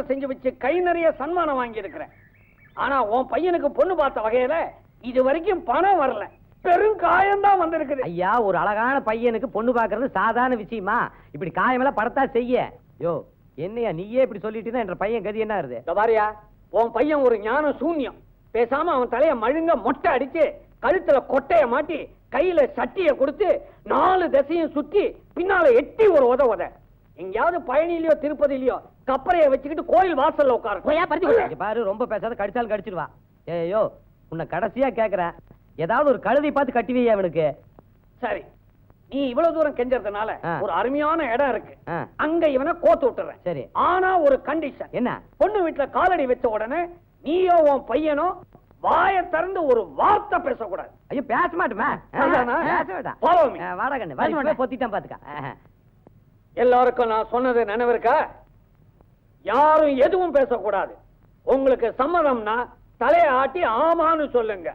கல்யாணம் செஞ்சு வச்சு கை நிறைய சன்மானம் வாங்கி இருக்கிறேன். ஆனா உன் பையனுக்கு பொண்ணு பார்த்த வகையில இது வரைக்கும் பணம் வரல, பெரும் காயம்தான் வந்திருக்குது. ஐயா, ஒரு அழகான பையனுக்கு பொண்ணு பாக்குறது சாதாரண விஷயமா? இப்படி காயமெல்லாம் படத்தா செய்ய. யோ, என்னையா நீயே இப்படி சொல்லிட்டீங்கன்னா என்ற பையன் கதி என்ன ஆகுது? பாரியா, உன் பையன் ஒரு ஞான சூன்யம். பேசாம அவன் தலைய மழுங்க மொட்டை அடிச்சு கழுத்துல கொட்டைய மாட்டி கையில சட்டிய கொடுத்து 4 திசையும் சுத்தி பின்னால எட்டி ஒரு உத எங்கயாவது பழனியிலயோ திருப்பதியிலயோ கப்பறைய வச்சுக்கிட்டு கோயில் வாசல்ல உட்காரு. பாரு, ரொம்ப பேசாத, கடிச்சாலும் கடிச்சிருவா. ஏயோ, உன்னை கடைசியா கேக்குறேன், ஏதாவது ஒரு கழுதை பார்த்து கட்டி வையா அவனுக்கு. சரி, நீ இவ்வளவு தூரம் கெஞ்சறதுனால ஒரு அருமையான இடம் இருக்கு, அங்க இவனை கோத்து விட்டுறேன். சரி, ஆனா ஒரு கண்டிஷன். என்ன? பொண்ணு வீட்டுல காலடி வச்ச உடனே நீயோ உன் பையனோ வாய திறந்து ஒரு வார்த்தை பேசக்கூடாது. ஐயோ, பேச மாட்டேமா? வாடா கண்ணு, பொத்திட்டான் பாத்துக்க. எல்லாருக்கும் நான் சொன்னது நினைவு இருக்கா? யாரும் எதுவும் பேசக்கூடாது. உங்களுக்கு சம்மதம்னா தலையை ஆட்டி ஆமான்னு சொல்லுங்க,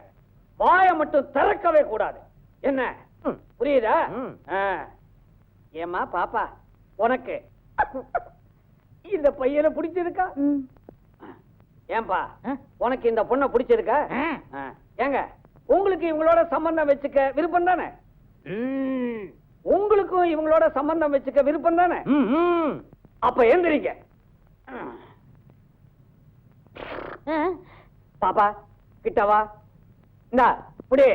வாய மட்டும் திறக்கவே கூடாது. என்ன புரியுதா? ஏமா பாப்பா, உனக்கு இந்த பையனை பிடிச்சிருக்கா? ஏன்பா, உனக்கு இந்த பொண்ணை பிடிச்சிருக்கா? ஏங்க, உங்களுக்கு இவங்களோட சம்பந்தம் வச்சுக்க விருப்பம் தானே? உங்களுக்கும் இவங்களோட சம்பந்தம் வச்சுக்க விருப்பம் தானே? அப்ப எந்திரிங்க. பாப்பா கிட்டவா, இந்தா புடி,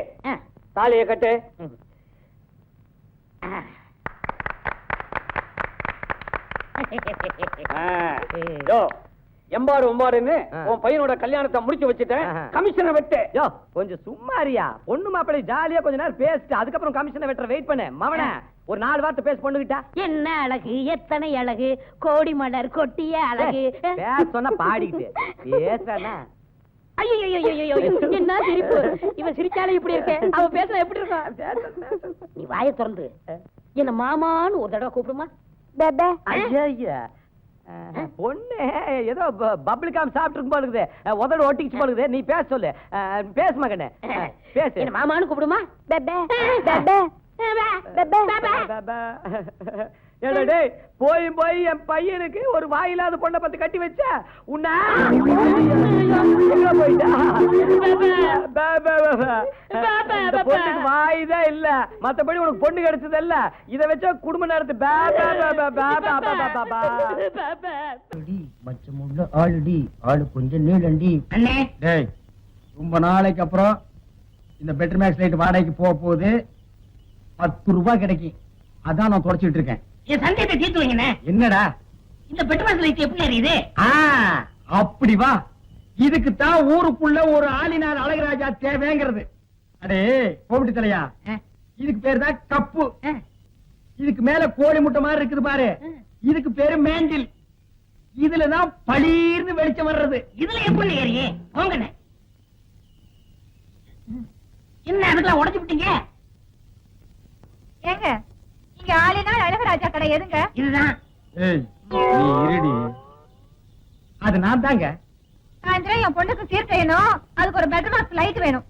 தாலியை கட்டு. எம்பாடு ஒம்பாடுன்னு உன் பையனோட கல்யாணத்தை முடிச்சு வச்சுட்டேன், கமிஷனை வெட்டு. யோ, கொஞ்சம் சும்மாரியா, பொண்ணு மாப்பிள்ளை ஜாலியா கொஞ்ச நேரம் பேசிட்டு அதுக்கப்புறம் கமிஷனை வெட்டுற வெயிட் பண்ண. மவன ஒரு 4 வார்த்தை பேச பொண்ணுகிட்டா. என்ன அழகு, எத்தனை அழகு, கோடி மலர் கொட்டிய அழகு. பேச சொன்னா பாடிக்கிட்டு பேசுறானா? ஐயோ, என்ன சிரிப்பு! இவன் சிரிச்சாலே இப்படி இருக்க, அவன் பேசுனா எப்படி இருக்கும்? நீ வாயை திறந்து என்ன மாமான்னு ஒரு தடவை கூப்பிடுமா? ஐயா, பொண்ணு ஏதோ பப்ளிக் காம் சாப்பிட்டு போலுக்குது, உதடு ஒட்டிச்சு போலுக்குது. நீ பேச சொல்லு, பேச மகனே, பேசு. என்ன மாமான்னு கூப்பிடுமா? போய் போய் என் பையனுக்கு ஒரு வாயில்லாத பொண்ணை பத்தி கட்டி வச்ச உன்ன பொண்ணுக்கு வாய்தான் இல்ல, மத்தபடி உனக்கு பொண்ணு கிடைச்சது இல்ல. இத வச்ச குடும்ப நடத்து. மச்சமுள்ள ஆளுடி, ஆளு கொஞ்சம் நீளண்டி. ரொம்ப நாளைக்கு அப்புறம் இந்த பெட்டர் மேக்ஸ் லைட் வாடகைக்கு போக போகுது. 10 ரூபாய் கிடைக்கும், அதான் நான் தொடச்சிட்டு இருக்கேன். என் சந்தேகத்தை தீர்த்து வைங்கண்ணே. என்னடா இந்த பெட்ரோல் லைட் எப்படி எரியுது? அப்படி வா, இதுக்கு தான் ஊருக்குள்ள ஒரு ஆளினார் அழகராஜா தேவைங்கிறது. அடே கோபிட்டு தலையா, இதுக்கு பேரு தான் கப்பு. இதுக்கு மேல கோழி முட்டை மாதிரி இருக்குது பாரு, இதுக்கு பேரு மேண்டில். இதுலதான் பளீர்னு வெளிச்சம் வர்றது. இதுல எப்படி ஏறியே போங்கண்ணே. என்ன அதுக்கெல்லாம் உடைச்சு விட்டீங்க? ஏங்க, இங்க ஆளினால் அழகராஜா கடை எதுங்க? இதுதான். அது நான் தாங்க. சாயந்தரம் என் பொண்ணுக்கு சீர் செய்யணும், அதுக்கு ஒரு பெட்ரூம் பாக்ஸ் லைட் வேணும்.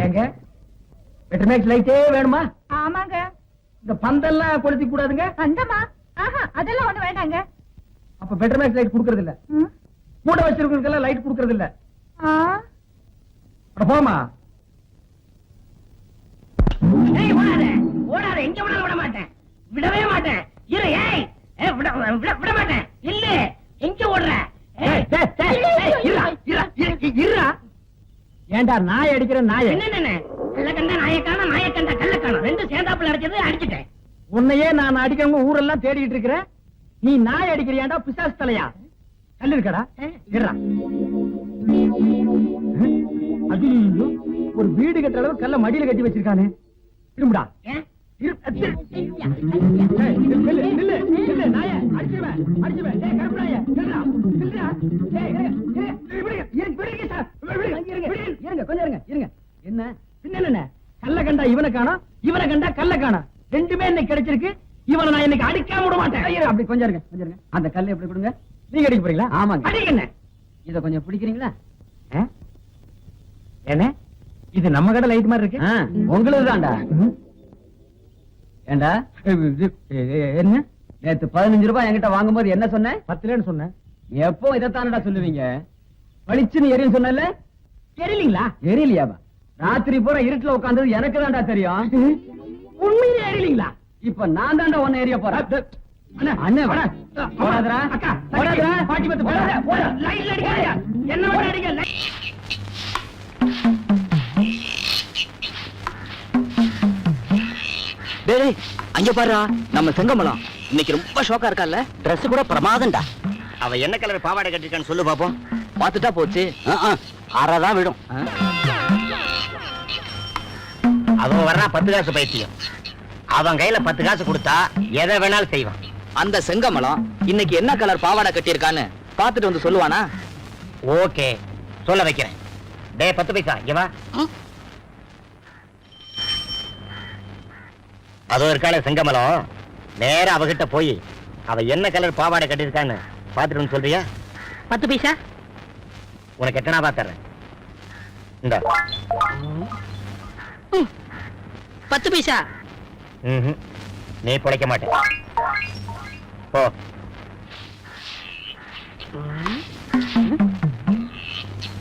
ஏங்க, பெட்ரூம் பாக்ஸ் லைட்டே வேணுமா? ஆமாங்க. இந்த பந்தெல்லாம் கொளுத்தி கூடாதுங்க. பந்தமா? அதெல்லாம் ஒண்ணு வேண்டாங்க. அப்ப பெட்ரூம் பாக்ஸ் லைட் குடுக்கறது இல்ல, கூட வச்சிருக்கவங்களுக்கெல்லாம் லைட் குடுக்கறது இல்ல. போமா, ஓடாத, எங்க வேணாலும் விட மாட்டேன், விடவே மாட்டேன். இரு, ஏய், விட மாட்டேன். இல்ல, எங்க ஓடுற? ஏண்டா நாய் அடிக்கிற நாய? என்ன கல்ல கண்டா நாயக்கான, நாயக்கண்டா கல்லக்கான, ரெண்டு சேர்ந்தாப்புல அடிச்சது அடிச்சுட்டேன். உன்னையே நான் அடிக்கிறவங்க ஊரெல்லாம் தேடிட்டு இருக்கிறேன், நீ நாய் அடிக்கிறியாண்டா பிசாசு தலையா? கல்லு இருக்கடா, அது ஒரு வீடு கட்ட அளவு கல்ல மடியில கட்டி வச்சிருக்கானே. திரும்புடா, என்ன பின்ன கல்ல கண்டா இவனை காணோம், இவனை கண்டா கல்ல காணோம். ரெண்டுமே இன்னைக்கு கிடைச்சிருக்கு. இவனை நான் இன்னைக்கு அடிக்காம விட மாட்டேன். அப்படி கொஞ்சம் இருங்க, கொஞ்சம் இருங்க. அந்த கல்லை எப்படி கொடுங்க. நீங்க அடிக்க போறீங்களா? ஆமாங்க. அடிக்கண்ணே. இத கொஞ்சம் பிடிக்கிறீங்களா? என்ன இது நம்ம கடை லைட் மாதிரி இருக்கு. உங்களுக்கு தான்டா. ஏண்டா என்ன நேத்து 15 ரூபாய் என்கிட்ட வாங்கும்போது என்ன சொன்ன? 10 சொன்னேன். எப்போ இதைத்தானடா சொல்லுவீங்க? பளிச்சுன்னு எரியும் சொன்னல, தெரியலீங்களா? எரியலையாவா? ராத்திரி பூரா இருட்டுல உட்கார்ந்தது எனக்கு தான்டா தெரியும். உண்மையிலே தெரியலீங்களா? இப்ப நான் தான்டா உன்னை எரிய போறேன். அண்ணே போடாதடா. அக்கா போடாதடா. பாட்டி பத்து போடாத. லைட்ல அடிக்காதீங்க. என்ன மட்டும் அடிங்க. டேய் அங்க பாருடா, நம்ம செங்கமலம் இன்னைக்கு ரொம்ப ஷோக்கா இருக்கால. Dress கூட பிரமாதம்டா. அவ என்ன கலர் பாவாடை கட்டிருக்கான்னு சொல்லு பாப்போம். பாத்துட்டா போச்சு. ஆறாதான் விடும். அவன் வர்றா 10 காசு பைத்தியம். அவன் கையில 10 காசு கொடுத்தா எதை வேணாலும் செய்வான். அந்த செங்கமலம் இன்னைக்கு என்ன கலர் பாவாடை கட்டியிருக்கான்னு பாத்துட்டு வந்து சொல்லுவானா? ஓகே, சொல்ல வைக்கிறேன். டேய் 10 பைசா இங்க வா. அதோ இருக்காள செங்கமலம், நேரா அவகிட்ட போய் அவ என்ன கலர் பாவாடை கட்டிருக்கான்னு பாத்துட்டு வந்து சொல்றியா? 10 பைசா உனக்கு எத்தனா பாத்துறேன். இந்த 10 பைசா. நீ பிழைக்க மாட்டேன். போ.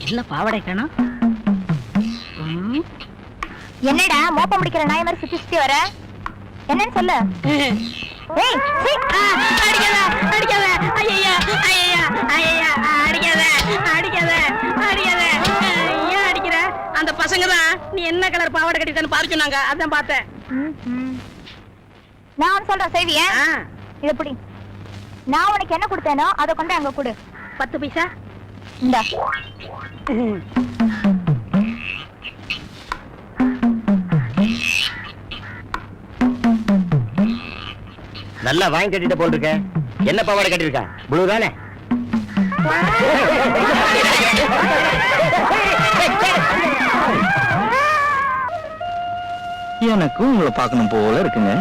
என்ன பாவாடை காணோம்? என்னடா மோப்ப முடிக்கிற நாய் மாதிரி சுத்தி சுத்தி வர? என்னன்னு சொல்லு. ஏய், சீ. அடிக்காத அடிக்காத. ஐயா ஐயா ஐயா அடிக்காத அடிக்காத அடிக்காத. ஏன் அடிக்கிற? அந்த பசங்க தான் நீ என்ன கலர் பாவாடை கட்டிருக்கான்னு பார்க்க சொன்னாங்க, அதான் பார்த்தேன். நான் சொல்றேன் செய்வியா? இது எப்படி? நான் உனக்கு என்ன கொடுத்தேனோ அதை கொண்டு அங்க கொடு. 10 பைசா. இந்தா. நல்லா வாங்கி கட்டிட்டு போல் இருக்க. என்ன பாவாடை கட்டிருக்கா? ப்ளூ தானே? எனக்கும் உங்களை பார்க்கணும் போல இருக்குங்க.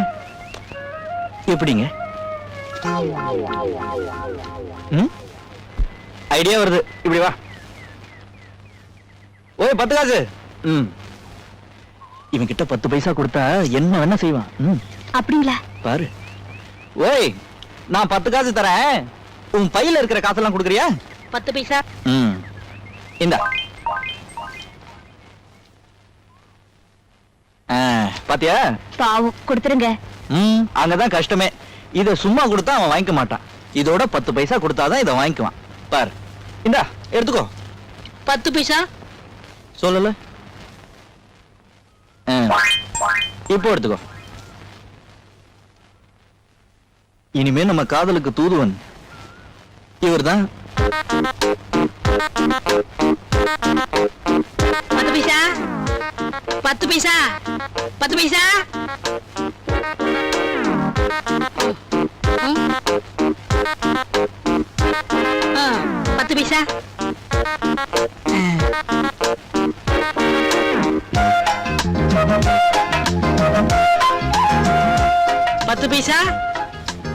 எப்படிங்க? ஐடியா வருது. இப்படி வா. ஓய் 10 காசு. இவன் கிட்ட 10 பைசா கொடுத்தா என்ன வேணா செய்வான். அப்படிங்களா? பாரு. ஓய், நான் 10 காசு தரேன். உன் பையில இருக்கிற காசெல்லாம் கொடுக்குறியா? 10 பைசா. இந்தா. பாத்தியா? பாவம், கொடுத்துருங்க. அங்கதான் கஷ்டமே. இத சும்மா கொடுத்தா அவன் வாங்கிக்க மாட்டான். இதோட 10 பைசா கொடுத்தாதான் இதை வாங்கிக்குவான். பாரு, இந்தா எடுத்துக்கோ. 10 பைசா சொல்லல. இப்போ எடுத்துக்கோ. இனிமே நம்ம காதலுக்கு தூதுவன் இவர்தான். 10 பைசா 10 பைசா 10 பைசா. 10 பைசா. 10 பைசா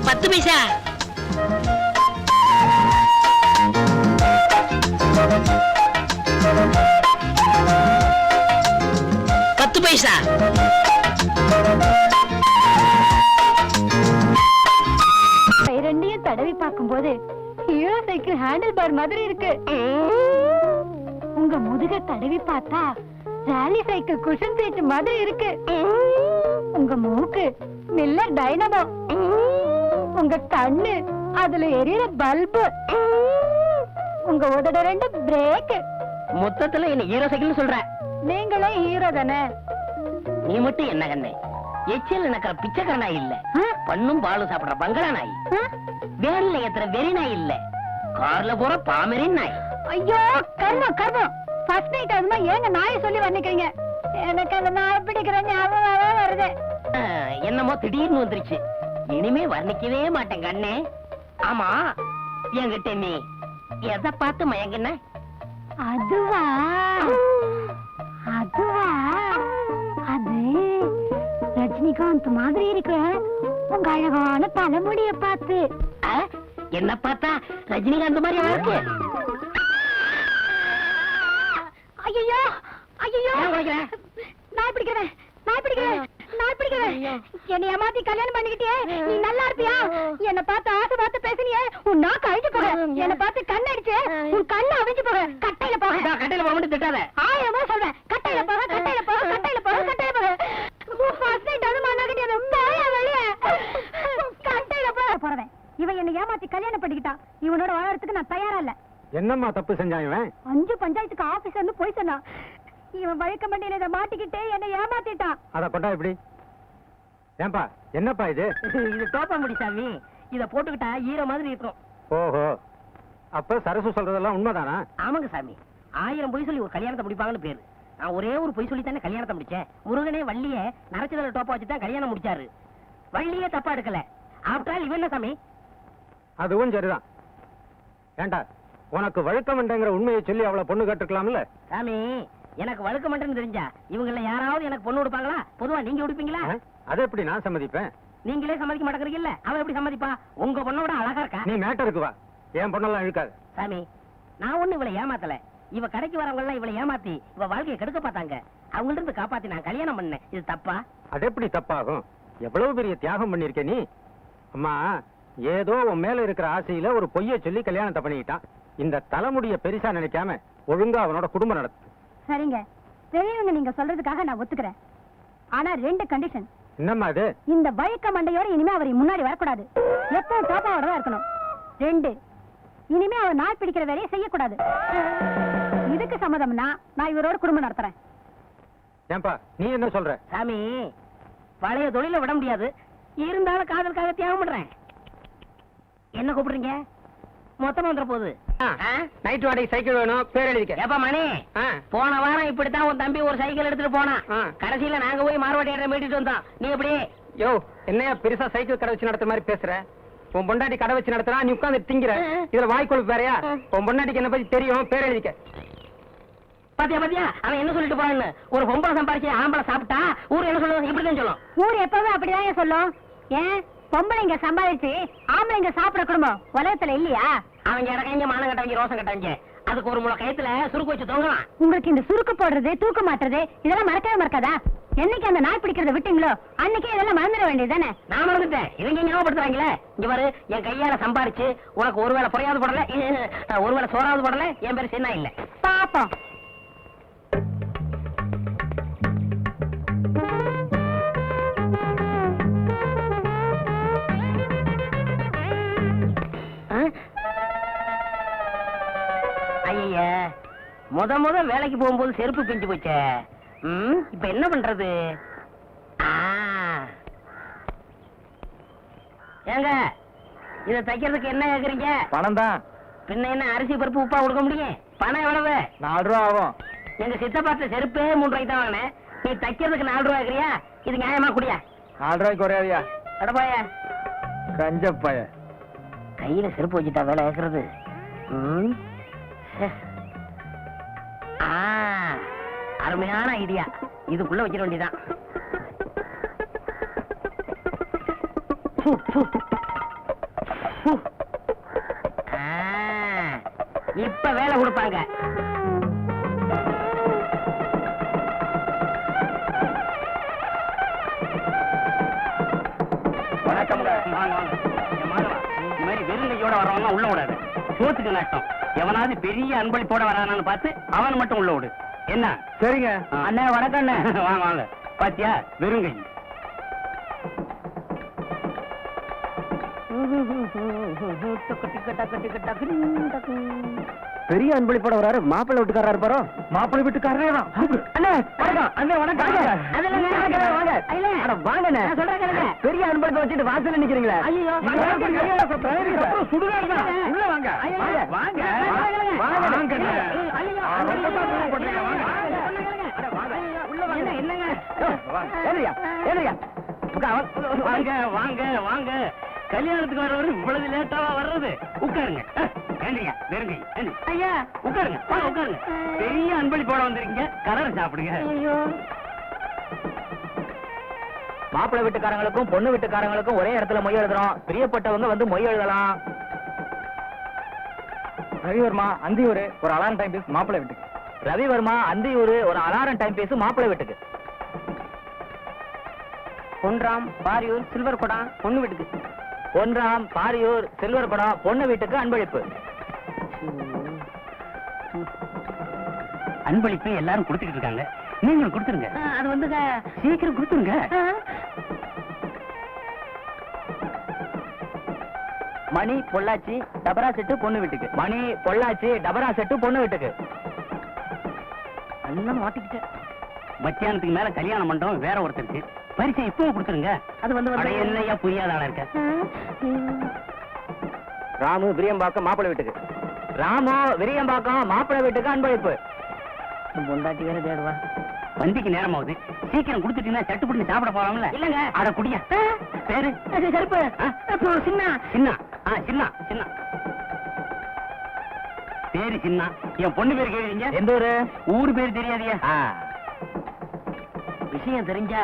10 பைசா. 10 பைசா. ரெண்டையும் தடவி பார்க்கும்போது ஹீரோ சைக்கிள் ஹேண்டில் பார் மாதிரி இருக்கு. உங்க முதுக தடவி பார்த்தா ராலி சைக்கிள் குஷன் சீட் மாதிரி இருக்கு. உங்க மூக்கு மில்லர் டைனமோ. உங்க கண்ணு அதுல எரியற பல்பு. உங்க உதட 2 பிரேக். மொத்தத்துல என்ன ஹீரோ சைக்கிள் சொல்ற? நீங்களே ஹீரோ தானே? நீ மட்டும் என்ன கண்ணே, எச்சில் நடக்கிற பிச்சைக்கார நாய் இல்ல, பண்ணும் பாலும் சாப்பிடுற பங்களா நாய், வேன்ல ஏத்துற வெறி நாய் இல்ல, கார்ல போற பாமரின் நாய். ஐயோ கர்மம் கர்மம். ஃபர்ஸ்ட் நைட் அதுமா ஏங்க நாயை சொல்லி வர்ணிக்கிறீங்க? எனக்கு அந்த நாய் பிடிக்கிற ஞாபகம் வருது. என்னமோ திடீர்னு வந்துருச்சு. இனிமே வர்ணிக்கவே மாட்டேன் கண்ணே. ஆமா, என்கிட்ட நீ எதை பார்த்து மயங்கின? அதுவா அதுவா அது ரஜினிகாந்த் மாதிரி இருக்கு உங்க அழகான தலைமுடிய பார்த்து. என்ன பார்த்தா ரஜினிகாந்த் மாதிரி இருக்கு. ஐயோ ஐயோ அடிக்கிறேன் நான் பிடிக்கிறேன் நான் பிடிக்கிறேன் நான் பிடிக்கிறேன். என்னை ஏமாத்தி கல்யாணம் பண்ணிக்கிட்டே நீ நல்லா இருப்பியா? என்ன பார்த்து ஆசை பார்த்து பேசினியே, உன் நாக்கு அழிஞ்சு போக. என்ன பார்த்து கண் அடிச்சு உன் கண்ணு அழிஞ்சு போக. கட்டையில போக. கட்டையில போக மட்டும் திட்டாத. ஆயிரமா சொல்றேன். கட்டையில போக, கட்டையில போக, கட்டையில போக, கட்டையில போக. ஃபர்ஸ்ட் நைட் அது மண்ணாக்கிட்டே போயா வெளிய. கட்டையில போக போறவன் இவன் என்ன ஏமாத்தி கல்யாணம் பண்ணிக்கிட்டான். இவனோட வாழறதுக்கு நான் தயாரா இல்ல. என்னம்மா தப்பு செஞ்சான் இவன்? 5 பஞ்சாயத்துக்கு ஆபீசர்னு போய் சொன்னான். இவன் வழக்க மண்டியில இதை மாட்டிக்கிட்டே என்ன ஏமாத்திட்டான். அத கொண்டா இப்படி. ஏன்பா என்னப்பா இது? இது டோப்பா முடி சாமி. இத போட்டுக்கிட்டா ஈர மாதிரி இருக்கும். ஓஹோ, அப்ப சரசு சொல்றதெல்லாம் உண்மைதானா? ஆமாங்க சாமி. 1000 பொய் சொல்லி ஒரு கல்யாணத்தை முடிப்பாங்கன்னு பேரு. நான் ஒரே ஒரு பொய் சொல்லி தானே கல்யாணத்தை முடிச்சேன். முருகனே வள்ளிய நரச்சதல டோப்பா வச்சு தான் கல்யாணம் முடிச்சாரு. வள்ளியே தப்பா எடுக்கல. ஆஃப்டர் ஆல் இவன் என்ன சாமி? அதுவும் சரிதான். ஏண்டா உனக்கு வழக்கமண்டங்கிற உண்மையை சொல்லி அவளை பொண்ணு கேட்டுக்கலாம்ல? சாமி, எனக்கு வழுக்க மாட்டேன்னு தெரிஞ்சா இவங்கள யாராவது எனக்கு பொண்ணு கொடுப்பாங்களா? பொதுவா நீங்க கொடுப்பீங்களா? அதை எப்படி நான் சம்மதிப்பேன்? நீங்களே சம்மதிக்க மாட்டேங்கிறீங்கல்ல, அவன் எப்படி சம்மதிப்பா? உங்க பொண்ணோட அழகா இருக்கா. நீ மேட்டருக்கு வா, என் பொண்ணெல்லாம் இழுக்காது. சாமி, நான் ஒண்ணு இவளை ஏமாத்தல. இவ கடைக்கு வரவங்க எல்லாம் இவளை ஏமாத்தி இவ வாழ்க்கையை கெடுக்க பார்த்தாங்க. அவங்கள்ட்ட இருந்து காப்பாத்தி நான் கல்யாணம் பண்ணேன். இது தப்பா? அது எப்படி தப்பாகும்? எவ்வளவு பெரிய தியாகம் பண்ணிருக்க நீ. அம்மா, ஏதோ உன் மேல இருக்கிற ஆசையில ஒரு பொய்ய சொல்லி கல்யாணத்தை பண்ணிக்கிட்டான். இந்த தலைமுடிய பெருசா நினைக்காம ஒழுங்கா அவனோட குடும்பம் நடத்து. சரிங்க, பெரியவங்க நீங்க சொல்றதுக்காக நான் ஒத்துக்கிறேன். ஆனா 2 கண்டிஷன். என்னம்மா அது? இந்த வழுக்க மண்டையோட இனிமே அவர் முன்னாடி வரக்கூடாது. எப்பவும் டோப்பாவோட தான் இருக்கணும். 2, இனிமே அவர் நாய் பிடிக்கிற வேலையை செய்யக்கூடாது. இதுக்கு சம்மதம்னா நான் இவரோட குடும்பம் நடத்துறேன். ஏன்பா நீ என்ன சொல்ற? சாமி, பழைய தொழில விட முடியாது. இருந்தாலும் காதலுக்காக தியாகம் பண்றேன். என்ன கூப்பிடுறீங்க? மொத்தமா வந்துட போகுது. நைட் வாடகை சைக்கிள் வேணும், பேர் எழுதிக்க. ஏப்பா மணி, போன வாரம் இப்படித்தான் உன் தம்பி ஒரு சைக்கிள் எடுத்துட்டு போனான். ஆ. கடைசியில நாங்க போய் மார்வாடி மீட்டிட்டு வந்தோம். நீ எப்படி? யோ, என்னையா பெருசா சைக்கிள் கடை வச்சு நடத்துற மாதிரி பேசுற? உன் பொண்டாட்டி கடை வச்சு நடத்துறா, நீ உட்கார்ந்து திங்கிற. இதுல வாய்க்கொழுப்பு வேறயா? உன் பொண்டாட்டிக்கு என்ன பத்தி தெரியும், பேர் எழுதிக்க. பாத்தியா பாத்தியா, அவன் என்ன சொல்லிட்டு போறான்னு. ஒரு பொம்பளை சம்பாரிச்சு ஆம்பளை சாப்பிட்டா ஊர் என்ன சொல்லுவோம்? இப்படிதான் சொல்லும். ஊர் எப்பவும் அப்படிதான் சொல்லும். ஏன் பொம்பளைங்க சம்பாதிச்சு ஆம்பளைங்க சாப்பிட குடும்பம் உலகத்துல இல்லையா? அவங்க இடக்கங்க மானம் கட்டவங்க ரோசம் கட்டவங்க. அதுக்கு ஒரு முளை கயத்துல சுருக்கு வச்சு தொங்கலாம். உங்களுக்கு இந்த சுருக்கு போடுறது, தூக்க மாட்டுறது இதெல்லாம் மறக்கவே மறக்காதா? என்னைக்கு அந்த நாய் பிடிக்கிறத விட்டீங்களோ அன்னைக்கே இதெல்லாம் மறந்துட வேண்டியதுதானே? நான் மறந்துட்டேன். இவங்க ஞாபகப்படுத்துறாங்களே. இங்க பாரு, என் கையால சம்பாரிச்சு உனக்கு ஒருவேளை புறையாவது போடல, ஒருவேளை சோறாவது போடல. என் பேரு சின்ன இல்ல. பாப்போம். ஐயா, முத வேலைக்கு போகும்போது செருப்பு பிஞ்சு போச்சே. இப்ப என்ன பண்றது? ஏங்க, இத தைக்கிறதுக்கு என்ன கேக்குறீங்க? பணம் தான். பின்ன என்ன அரிசி பருப்பு உப்பா கொடுக்க முடியும்? பணம் எவ்வளவு? 4 ரூபா ஆகும். எங்க சித்தப்பாட்ட செருப்பே 3 ரூபாய்க்கு தான் வாங்கினேன். நீ தைக்கிறதுக்கு 4 ரூபாய் கேக்குறியா? இது நியாயமா? குடியா? 4 ரூபாய்க்கு குறையாதியா? அடப்பாய, கஞ்சப்பாய. கையில செருப்பு வச்சுட்டா வேலை கேக்குறது. அருமையான ஐடியா. இதுக்குள்ள வச்சிட வேண்டியதான். இப்ப வேலை கொடுப்பாங்க. வணக்கம். இந்த மாதிரி வெறுங்கையோட வரவங்க உள்ள விடாது. சோத்துக்கு நஷ்டம். எவனாவது பெரிய அன்பளிப்போட வரானான்னு பார்த்து அவன் மட்டும் உள்ள விடு. என்ன? சரிங்க அண்ணே. வணக்கம் அண்ணே. வாங்க வாங்க. பாத்தியா, வெறுங்கை. பெரிய அன்பளிப்போட வராரு. மாப்பிள்ளை வீட்டுக்காரர் இருப்பாரோ? மாப்பிள்ளை வீட்டுக்காரரே தான். அண்ணே வணக்கம். அண்ணே வணக்கம். வாங்க. பெரிய அன்பளிப்பை வச்சுட்டு வாசல்ல நிக்கிறீங்களா? சுடுகாடு உள்ள வாங்க. வாங்க வாங்க வாங்க வாங்க. கல்யாணத்துக்கு வரவரு இவ்வளவு லேட்டாவா வர்றது? உட்காருங்க. வெறுங்கை. ஐயா, உட்காருங்க. உட்காருங்க. பெரிய அன்பளிப்போட வந்திருக்கீங்க. கலர் சாப்பிடுங்க. மாப்பிள்ளை வீட்டுக்காரங்களுக்கும் பொண்ணு வீட்டுக்காரங்களுக்கும் ஒரே இடத்துல மொய் எழுதுறோம். பிரியப்பட்டவங்க வந்து மொய் எழுதலாம். ரவிவர்மா, அந்தியூர், ஒரு அலாரம் டைம் பீஸ் மாப்பிள்ளை வீட்டுக்கு. ரவிவர்மா அந்தியூர் ஒரு அலாரம் டைம் பீஸ் மாப்பிள்ளை வீட்டுக்கு. பொன்ராம் பாரியூர் சில்வர் குடம் பொண்ணு வீட்டுக்கு. பொன்ராம் பாரியூர் சில்வர் குடம் பொண்ணு வீட்டுக்கு அன்பளிப்பு. அன்பளிப்பு எல்லாரும் கொடுத்துக்கிட்டு இருக்காங்க, நீங்களும் கொடுத்துருங்க. அது வந்துங்க. சீக்கிரம் கொடுத்துருங்க. மணி பொள்ளாச்சி டபரா செட்டு பொண்ணு வீட்டுக்கு. மணி பொள்ளாச்சி டபரா செட்டு பொண்ணு வீட்டுக்கு. எல்லாம் மாட்டிக்கிட்டேன். மத்தியானத்துக்கு மேல கல்யாண மண்டபம் வேற ஒருத்தருக்கு. பரிசை இப்போ கொடுத்துருங்க. அது வந்து அட, என்னையா புரியாத ஆளா இருக்க. ராமு விரியம்பாக்கம் மாப்பிள்ளை வீட்டுக்கு. ராமு விரியம்பாக்கம் மாப்பிள்ளை வீட்டுக்கு அன்பளிப்பு. பொண்டாட்டி வேற தேடுவா. வண்டிக்கு நேரமாவது, சீக்கிரம் கொடுத்துட்டீங்கன்னா சட்டு புடிச்சு சாப்பிட போறாங்கல்ல. இல்லங்க. அட குடியா. பேரு கருப்பு. சின்ன சின்ன. சின்ன சின்ன பேரு சின்ன. என் பொண்ணு பேரு கேக்குறீங்க? எந்த ஊரு? ஊரு பேரு தெரியாதியா? விஷயம் தெரிஞ்சா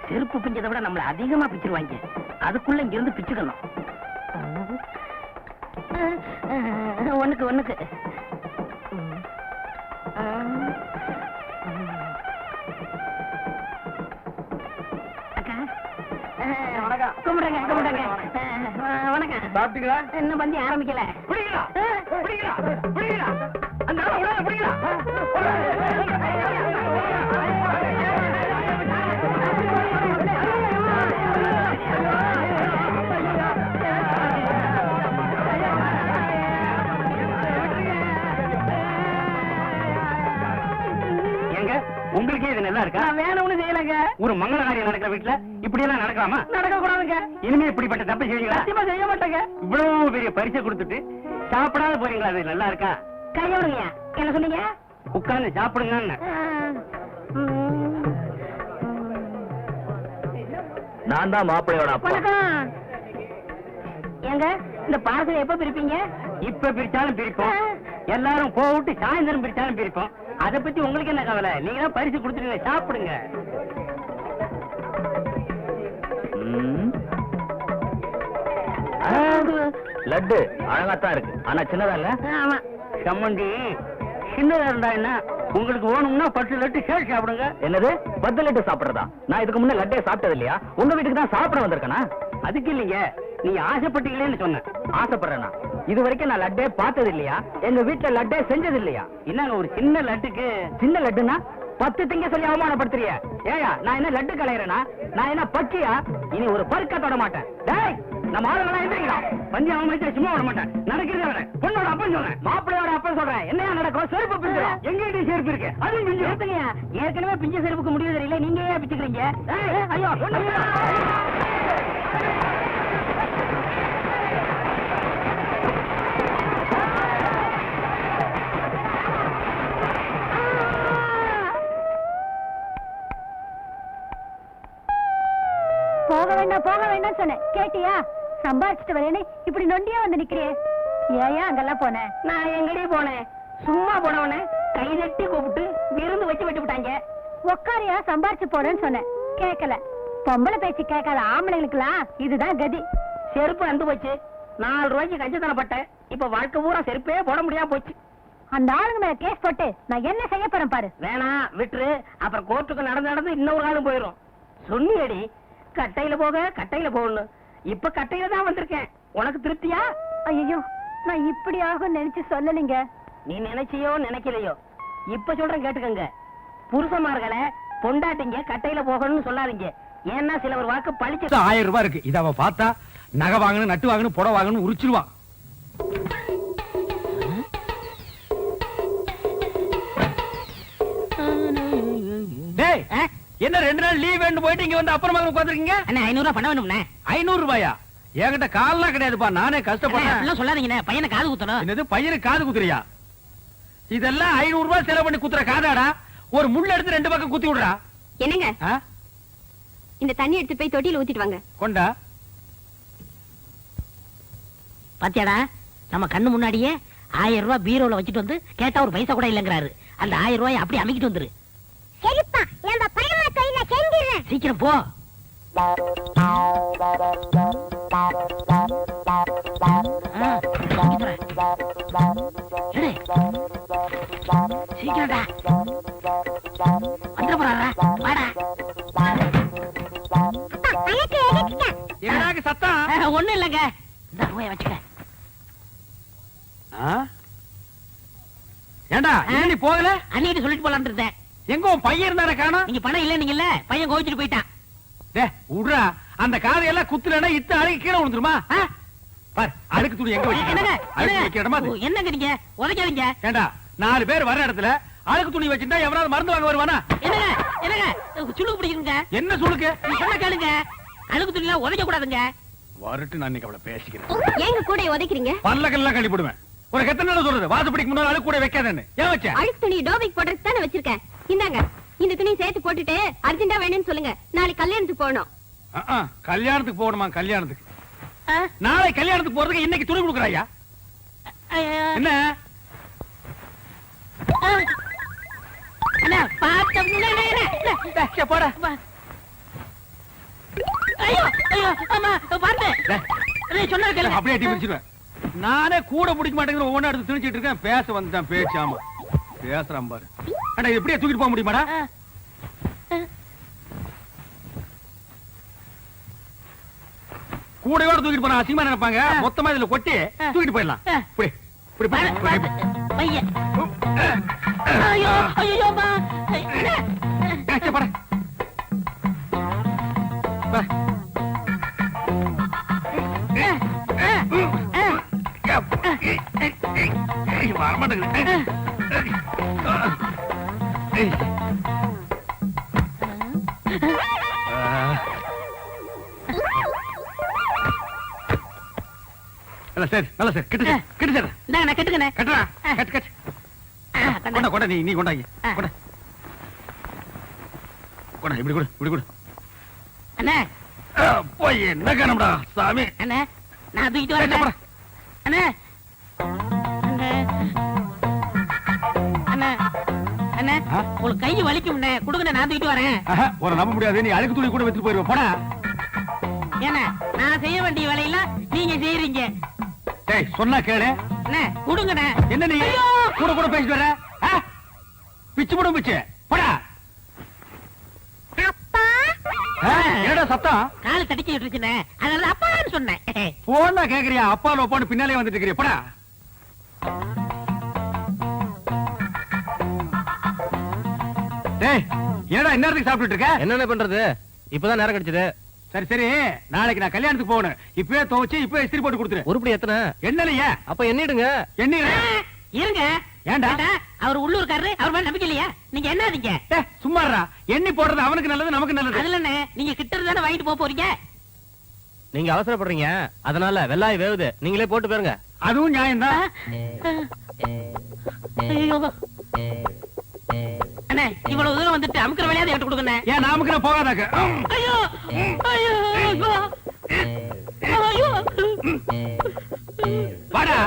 செருப்பு பிஞ்சதை விட நம்மள அதிகமா பிச்சிருவாங்க. அதுக்குள்ள இங்க இருந்து பிச்சுக்கணும். ஒண்ணுக்கு கும்பிடுங்க. வணக்கம். சாப்பிட்டீங்களா? இன்னும் பந்தி ஆரம்பிக்கல. அந்த ஆளை விடாத, பிடிங்களா? உங்களுக்கே இது நல்லா இருக்கா? நான் வேணும்னு செய்யலங்க. ஒரு மங்கள காரியம் நடக்கிற வீட்டுல இப்படி எல்லாம் நடக்கலாமா? நடக்க கூடாதுங்க. இனிமே இப்படிப்பட்ட தப்பு செய்வீங்களா? சத்தியமா செய்ய மாட்டேங்க. இவ்வளவு பெரிய பரிசை கொடுத்துட்டு சாப்பிடாத போறீங்களா? அது நல்லா இருக்கா? கைய விடுங்க. என்ன சொன்னீங்க? உட்கார்ந்து சாப்பிடுங்க. நான் தான் மாப்பிள்ளையோட அப்பா. வணக்கம். ஏங்க இந்த பார்சல் எப்ப பிரிப்பீங்க? இப்ப பிரிச்சாலும் பிரிப்போம், எல்லாரும் போட்டு சாயந்தரம் பிரிச்சாலும் பிரிப்போம். அத பத்தி உங்களுக்கு என்ன கவலை? நீங்க தான் பரிசு கொடுத்துருங்க, சாப்பிடுங்க. லட்டு அழகாத்தான் இருக்கு, ஆனா சின்னதா இல்ல. ஆமா. சம்மந்தி சின்னதா இருந்தா என்ன? உங்களுக்கு வேணும்னா 10 லட்டு சேர்த்து சாப்பிடுங்க. என்னது 10 லட்டு சாப்பிடுறதா? நான் இதுக்கு முன்ன லட்டே சாப்பிட்டது இல்லையா? உங்க வீட்டுக்கு தான் சாப்பிட வந்திருக்கேனா? அதுக்கு இல்லைங்க, நீங்க ஆசைப்பட்டீங்களேன்னு சொன்னேன். ஆசைப்படுறேனா? இது வரைக்கும் நான் லட்டே பார்த்தது இல்லையா? எங்க வீட்டுல லட்டே செஞ்சது இல்லையா? என்னங்க ஒரு சின்ன லட்டுக்கு? சின்ன லட்டுனா 10 திங்க சொல்லி அவமானப்படுத்துறிய? ஏயா நான் என்ன லட்டு கலையறேனா? நான் என்ன பக்கியா? இனி ஒரு பருக்க தொட மாட்டேன். டேய் நம்ம ஆளுங்களா எந்திரிங்களா? பந்தி அவமதிச்சா சும்மா விட மாட்டேன். நடக்கிறதே வர பொண்ணோட அப்பன் சொல்றேன். மாப்பிள்ளையோட அப்பன் சொல்றேன். என்னையா நடக்கும்? செருப்பு பிஞ்சிரும். எங்கிட்ட செருப்பு இருக்கு, அதுவும் பிஞ்சு. ஏத்துங்கய்யா, ஏற்கனவே பிஞ்ச செருப்புக்கு முடிவு தெரியல, நீங்க ஏன் பிச்சுக்கிறீங்க? ஐயோ. போக வேண்டாம் சொன்னேன், கேட்டியா? சம்பாதிச்சுட்டு வரேன்னு இப்படி நொண்டியா வந்து நிக்கிறியே. ஏயா அங்கெல்லாம் போனேன்? நான் எங்கடி போனேன்? சும்மா போனவனே கை தட்டி கூப்பிட்டு விருந்து வச்சு விட்டு விட்டாங்க. உக்காரியா சம்பாதிச்சு போறேன்னு சொன்னேன், கேட்கல. பொம்பளை பேச்சு கேட்காத ஆம்பளைங்களுக்குலாம் இதுதான் கதி. செருப்பு அந்து போச்சு. 4 ரூபாய்க்கு கஞ்சத்தனப்பட்டேன். இப்ப வாழ்க்கை பூரா செருப்பே போட முடியாம போச்சு. அந்த ஆளுங்க மேல கேஸ் போட்டு நான் என்ன செய்ய போறேன் பாரு. வேணாம் விட்டுரு, அப்புறம் கோர்ட்டுக்கு நடந்து இன்னொரு காலம் போயிடும். சொன்னியடி கட்டையில போக கட்டையில போகணும். இப்ப கட்டையில தான் வந்திருக்கேன். உனக்கு திருப்தியா? ஐயோ, நான் இப்படி ஆகும் நினைச்சு சொல்லலீங்க. நீ நினைச்சியோ நினைக்கலையோ, இப்ப சொல்றேன் கேட்டுக்கங்க. புருஷமார்களை பொண்டாட்டிங்க கட்டையில போகணும்னு சொல்லாதீங்க. ஏன்னா சில ஒரு வாக்கு பழிச்சு. 1000 ரூபாய் இருக்கு. இத அவ பார்த்தா நகை வாங்கணும், நட்டு வாங்கணும், புடவை வாங்கணும் உரிச்சிருவான். டேய், என்ன 2 நாள் லீவ் வேணும் போயிட்டு இங்க வந்து அப்புறமா உட்கார்ந்திருக்கீங்க? அண்ணா 500 ரூபாய் பணம் வேணும்ண்ணே. 500 ரூபாயா? என்கிட்ட கால்லாம் கிடையாதுப்பா, நானே கஷ்டப்படுறேன். அப்படிலாம் சொல்லாதீங்கண்ணே, பையனை காது குத்தணும். என்னது பையனுக்கு காது குத்துறியா? இதெல்லாம் 500 ரூபாய் செலவு பண்ணி குத்துற காதாடா? ஒரு முள்ள எடுத்து 2 பக்கம் குத்தி விடுறா. என்னங்க, ஆ? இந்த தண்ணி எடுத்து போய் தொட்டியில ஊத்திட்டு வாங்க. கொண்டா. பாத்தியாடா, நம்ம கண்ணு முன்னாடியே 1000 ரூபாய் பீரோல வச்சுட்டு வந்து கேட்டா ஒரு பைசா கூட இல்லங்கிறாரு. அந்த 1000 ரூபாய் அப்படி அமைக்கிட்டு வந்துரு. சரிப்பா, நம்ம பரமா கையில செஞ்சிரேன். சீக்கிரம் போ. எடு. சீக்கிரம்டா வந்துட போறாரா வாடா என்னடாக்கு சத்தம்? ஒண்ணும் இல்லைங்க இந்த ரூபாய் வச்சுக்க ஏண்டா இன்னும் நீ போகல? அன்னிட்டு சொல்லிட்டு போலான்னு இருந்தேன். எங்க உன் பையன் இருந்தானே காணோம்? நீங்க பணம் இல்ல நீங்கல்ல பையன் கோவிச்சுட்டு போயிட்டான். டேய் உடுறா, அந்த காதையெல்லாம் குத்துலனா இத்த அழுக்கு கீழே விழுந்துருமா? பார், அழுக்கு துணி எங்க என்னங்க வச்சிருக்க? அழுக்கு வைக்க இடமா அது? என்னங்க நீங்க உதைக்காதீங்க. ஏண்டா 4 பேர் வர இடத்துல அழுக்கு துணி வச்சிருந்தா எவனாவது மருந்து வாங்க வருவானா? என்னங்க என்னங்க சுளுக்கு பிடிக்குங்க. என்ன சொல்லுக்கு? நீ சொன்ன கேளுங்க. அழுக்கு துணிலாம் உதைக்க கூடாதுங்க. வரட்டு நான் இன்னைக்கு அவளை பேசிக்கிறேன். ஏங்க கூட உதைக்கிறீங்க? பல்லக்கெல்லாம் கழிப்பிடுவேன். உனக்கு எத்தனை நாள் சொல்றது வாசப்படிக்கு முன்னால அழுக்கு கூட வைக்காதேன்னு? ஏன் வச்ச? அழுக்கு துணி டோபிக் போடுறதுக்கு தானே வச்சிருக்கேன். இந்தாங்க இந்த துணி சேர்த்து போட்டுட்டு அர்ஜென்ட்டா வேணும்னு சொல்லுங்க. நாளைக்கு கல்யாணத்துக்கு போகணும். கல்யாணத்துக்கு போகணுமா? கல்யாணத்துக்கு நாளை கல்யாணத்துக்கு போறதுக்கு இன்னைக்கு துணி கொடுக்குறாயா? என்ன அண்ணா பாத்து போட ஐயோ ஐயோ அம்மா பாத்து சொன்னா கேளுங்க. அப்படியே அடி பிடிச்சிருவேன். நானே கூட பிடிக்க மாட்டேங்கிற ஒவ்வொன்றா எடுத்து திணிச்சிட்டு இருக்கேன். பேச வந்துட்டான் பேச்சு. ஆமா பேசுறான் பாரு. அண்ணா இது எப்படியே தூக்கிட்டு போக முடியுமாடா? கூடையோட தூக்கிட்டு போனா அசிங்கமா நினைப்பாங்க. மொத்தமா இதுல கொட்டி தூக்கிட்டு போயிடலாம். இப்படி இப்படி பையன் ஐயோ ஐயோ அம்மா போட சரி நல்ல சார் கிட்ட கிட்ட சார் இந்தாங்க நான் கட்டுக்கண்ணே. கட்டுறா கட்டு கட்டு கொண்டா கொண்டா நீ கொண்டாங்க கொண்டா கொண்டா இப்படி கொடு இப்படி கொடு. அண்ணே போய் என்ன காணம்டா சாமி. அண்ணே நான் தூக்கிட்டு வரேன். அண்ணே அண்ணே அண்ணே உங்களுக்கு கை வலிக்கும்ண்ணே கொடுங்க நான் தூக்கிட்டு வரேன். ஒரு நம்ப முடியாது. நீ அழுக்கு துணி கூட வச்சுட்டு போயிருவ போடா. ஏன்னா நான் செய்ய வேண்டிய வேலையெல்லாம் நீங்க செய்யறீங்க. டேய் சொன்னா கேளு. அண்ணே கொடுங்கண்ணே. என்ன நீ கூட கூட பேசிட்டு வர? பிச்சு போடும் பிச்சு போடா. என்னடா சத்தம்? காலை தடிக்க விட்டுருச்சுண்ணே அதனால அப்பான்னு சொன்னேன். போனா கேக்குறியா? அப்பா லோப்பான்னு பின்னாலே வந்துட்டு இருக்கிறியா? போடா. டேய் என்னடா இந்நேரத்துக்கு சாப்பிட்டுட்டு இருக்க? என்னென்ன பண்றது? இப்பதான் நேரம் கிடைச்சது. சரி சரி நாளைக்கு நான் கல்யாணத்துக்கு போகணும். இப்பவே துவைச்சு இப்பவே இஸ்திரி போட்டு கொடுத்துரு. உருப்படி எத்தனை? என்னலையா? அப்ப எண்ணிடுங்க. என்ன இருங்க ஏண்டா? அவர் உள்ளூர்காரரு அவர் மேல நம்பிக்கை இல்லையா? நீங்க என்னதீங்க சும்மாறா. எண்ணி போடுறது அவனுக்கு நல்லது நமக்கு நல்லது. அதுல என்ன நீங்க கிட்ட இருந்தானே வாங்கிட்டு போக போறீங்க. நீங்க அவசரப்படுறீங்க. அதனால வெள்ளாய் வேவுது. நீங்களே போட்டு போயிருங்க. அதுவும் நியாயம்தான். ஐயோ அண்ணே இவ்வளவு தூரம் வந்துட்டு அமுக்கிற வேலையாவது என்கிட்ட கொடுங்க. ஏன் நாமுக்கு நான் போகாதாக்க? ஐயோ ஐயோ ஐயோ வாடா.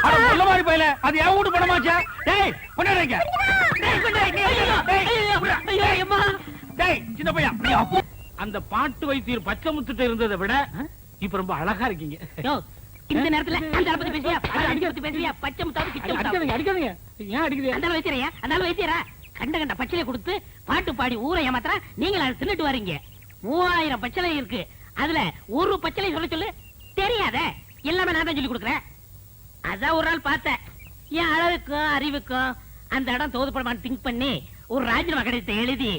அட சொல்ல மாதிரி போயில. அது என் வீட்டு பணமாச்சா? டேய் கொண்டாடுங்க. டேய் சின்ன பையன் நீ அந்த பாட்டு வைத்தியர் பச்சை முத்துட்டு இருந்ததை விட இப்ப ரொம்ப அழகா இருக்கீங்க. இந்த நேரத்துல அந்த அளவு பேசியா அடிக்கிறது பேசியா பச்சை முத்தாவது கிட்ட அடிக்காதீங்க அடிக்காதீங்க. ஏன் அடிக்குது? அந்த வைத்தியரையா அந்த வைத்தியரா கண்ட கண்ட பச்சளை கொடுத்து பாட்டு பாடி ஊரை ஏமாத்திரா நீங்கள் அதை தின்னுட்டு வரீங்க. 3000 பச்சளை இருக்கு. அதுல ஒரு பச்சளை சொல்ல சொல்லு தெரியாத எல்லாமே நான் தான் சொல்லி கொடுக்குறேன். அதான் ஒரு நாள் பார்த்தேன். என் அழகுக்கும் அறிவுக்கும் அந்த இடம் தோதுப்படமான்னு திங்க் பண்ணி ஒரு ராஜினாமா கடிதத்தை எழுதி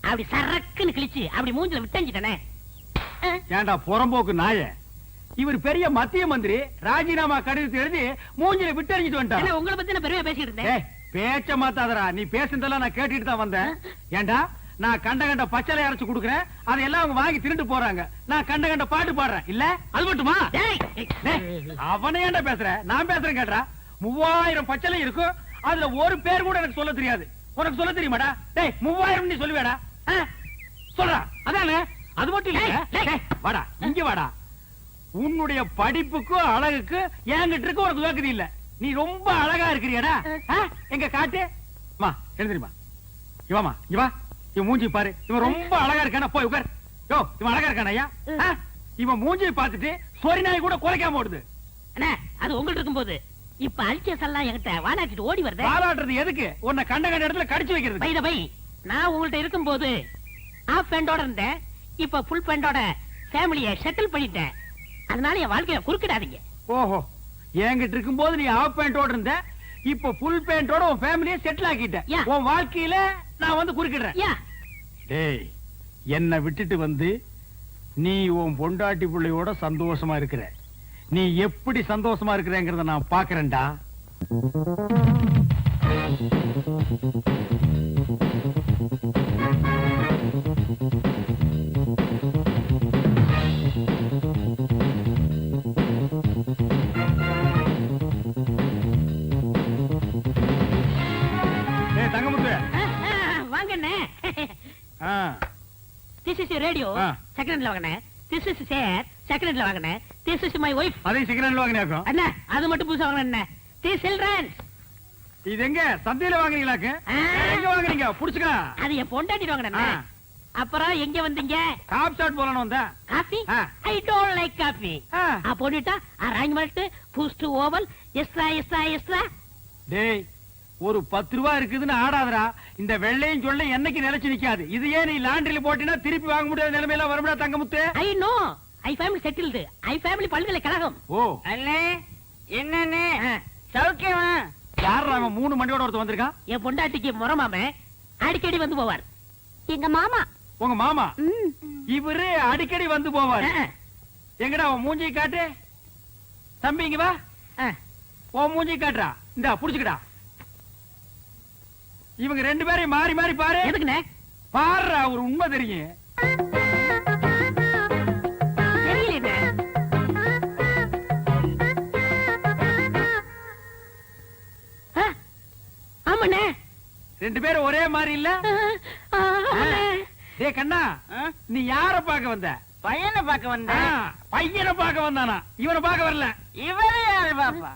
அப்படி சரக்குன்னு கிழிச்சு அப்படி மூஞ்சில விட்டஞ்சிட்டனே. ஏண்டா புறம்போக்கு நாய? இவர் பெரிய மத்திய மந்திரி. ராஜினாமா கடிதத்தை எழுதி மூஞ்சில விட்டறிஞ்சிட்டு வந்துட்டான். உங்களை பத்தி நான் பெருமையா பேசிட்டு இருந்தேன். பேச்ச மாத்தாதரா. நீ பேசுனதெல்லாம் நான் கேட்டுட்டு தான் வந்தேன். ஏண்டா நான் கண்ட கண்ட பச்சளை அரைச்சு கொடுக்குறேன். அதெல்லாம் அவங்க வாங்கி திருட்டு போறாங்க. நான் கண்ட கண்ட பாட்டு பாடுறேன். இல்ல அது மட்டுமா? அவனே ஏண்டா பேசுற? நான் பேசுறேன் கேட்டா. 3000 பச்சளை இருக்கும். அதுல ஒரு பேர் கூட எனக்கு சொல்ல தெரியாது. உனக்கு சொல்ல தெரியுமாடா? டேய் 3000 நீ சொல்லுவேடா? சொல்றா. அதானே அது மட்டும் இல்ல. வாடா இங்க வாடா. உன்னுடைய படிப்புக்கும் அழகுக்கு என்கிட்ட இருக்க உனக்கு வேக்குது இல்ல. நீ ரொம்ப அழகா இருக்கிறியடா. எங்க காட்டு மா எழுந்திரிமா. இவாமா இவா இவன் மூஞ்சி பாரு. இவன் ரொம்ப அழகா இருக்கானா? போய் உட்கார். யோ இவன் அழகா இருக்கானா? ஐயா இவன் மூஞ்சியை பார்த்துட்டு சொரி நாய் கூட குலைக்காம ஓடுது. அண்ணா அது உங்கள்ட்ட இருக்கும்போது இப்ப அல்சஸ் எல்லாம் என்கிட்ட வாலாட்டிட்டு ஓடி வருது. பாராட்டுறது எதுக்கு? உன்னை கண்ட கண்ட இடத்துல கடிச்சு வைக்கிறது. பை பை நான் உங்கள்ட்ட இருக்கும்போது ஆஃப் பேண்டோட இருந்தேன். இப்ப ஃபுல் பேண்டோட ஃபேமிலியை செட்டில் பண்ணிட்டேன். அதனால என் வாழ்க்கைய குறுக்கிடாதீங்க. ஓஹோ, என்கிட்ட இருக்கும்போது நீ ஆஃப் பேண்டோட இருந்த, இப்ப ஃபுல் பேண்டோட உன் ஃபேமிலியை செட்டில் ஆக்கிட்ட. யா. உன் வாழ்க்கையில நான் வந்து குறுக்கிடுறேன். யா டேய், என்ன விட்டுட்டு வந்து நீ உன் பொண்டாட்டி பிள்ளையோட சந்தோஷமா இருக்கிற. நீ எப்படி சந்தோஷமா இருக்கிறேங்கிறத நான் பாக்குறேன்டா. ஏய் தங்கமுத்து, வாங்கண்ணே. ஆ, This is your radio. Ah. Second hand வாங்கண்ணே. This is chair. Second hand வாங்கண்ணே. This is my wife. அதையும் சிக்கரன்ல வாங்கினாக்கும். அண்ணா அது மட்டும் புதுசா வாங்கண்ணே. This children. இது எங்க சந்தையில வாங்குறீங்களாக்கு? ஆ. எங்க வாங்குறீங்க? புடிச்சுக்க. அது என் பொண்டாட்டி வாங்கண்ணே. ஆ. அப்புறம் எங்க வந்தீங்க? டாப் ஷாட் போலன்னு வந்தேன். காஃபி? ஆ. I don't like coffee. ஆ. போட்டுட்டா அரேஞ்ச்மெண்ட் பூஸ்ட் ஓவல் எக்ஸ்ட்ரா. டேய், ஒரு 10 ரூபா இருக்குதுன்னு ஆடாதடா. இந்த வெள்ளையும் சொல்ல என்னைக்கு நிலைச்சு நிக்காது. இது ஏன் நீ லாண்டரியில போட்டினா திருப்பி வாங்க முடியாத நிலைமையில வரும்டா Thangamuthu. I know. I family settled. I family பல்கலைக்கழகம். ஓ, அண்ணே என்னண்ணே சௌக்கியமா? யாரா அவன் 3 மண்டியோட ஒருத்தன் வந்திருக்கான்? என் பொண்டாட்டிக்கு முறமாம அடிக்கடி வந்து போவார். எங்க மாமா. உங்க மாமா? இவரு அடிக்கடி வந்து போவார். எங்கடா உன் மூஞ்சி காட்டு. தம்பி இங்க வா. உன் மூஞ்சி காட்டுறா. இந்தா புடிச்சுக்கடா. இவங்க 2 பேரையும் மாறி மாறி பாரு. எதுக்குண்ணே? பாருடா, ஒரு உண்மை தெரியும். தெரியலண்ணே. ஆமாண்ணே. 2 பேரும் ஒரே மாதிரி இல்ல? ஆமாண்ணே. டேய் கண்ணா, நீ யார பார்க்க வந்த? பையனை பார்க்க வந்த. பையனை பார்க்க வந்தானா? இவனை பார்க்க வரல. இவரு யாரு பாப்பா?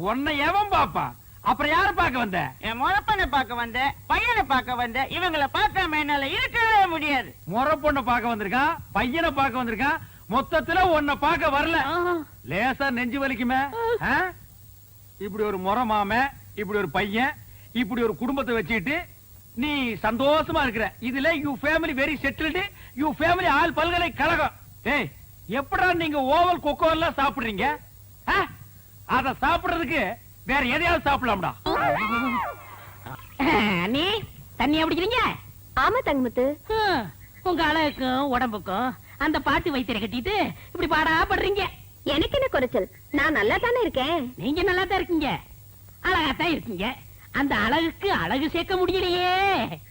உன்னை எவன் பாப்பா? அப்புறம் யார பார்க்க வந்த? என் முறப்பனை பார்க்க வந்த, பையனை பார்க்க வந்த. இவங்களை பார்க்காம என்னால இருக்கவே முடியாது. முறை பொண்ணை பார்க்க வந்திருக்கான், பையனை பார்க்க வந்திருக்கான். மொத்தத்துல உன்னை பார்க்க வரல. லேசா நெஞ்சு வலிக்குமே. ஆ? இப்படி ஒரு முறை மாம, இப்படி ஒரு பையன், இப்படி ஒரு குடும்பத்தை வச்சுக்கிட்டு நீ சந்தோஷமா இருக்கிற. இதுல you family very settled. You family all பல்கலைக்கழகம். டேய், எப்படா நீங்க ஓவல் கொக்கோ எல்லாம் சாப்பிடுறீங்க? ஆ? அத சாப்பிடுறதுக்கு வேற எதையாவது சாப்பிடலாம்டா. நீ தண்ணி குடிக்கிறீங்க? ஆமா தங்கமுத்து. உங்க அழகுக்கும் உடம்புக்கும் அந்த பாட்டு வைத்தியரை கட்டிட்டு இப்படி பாடாப்படுறீங்க. எனக்கு என்ன குறைச்சல்? நான் நல்லா தானே இருக்கேன். நீங்க நல்லா தான் இருக்கீங்க, அழகாத்தான் இருக்கீங்க. அந்த அழகுக்கு அழகு சேர்க்க முடியலையே.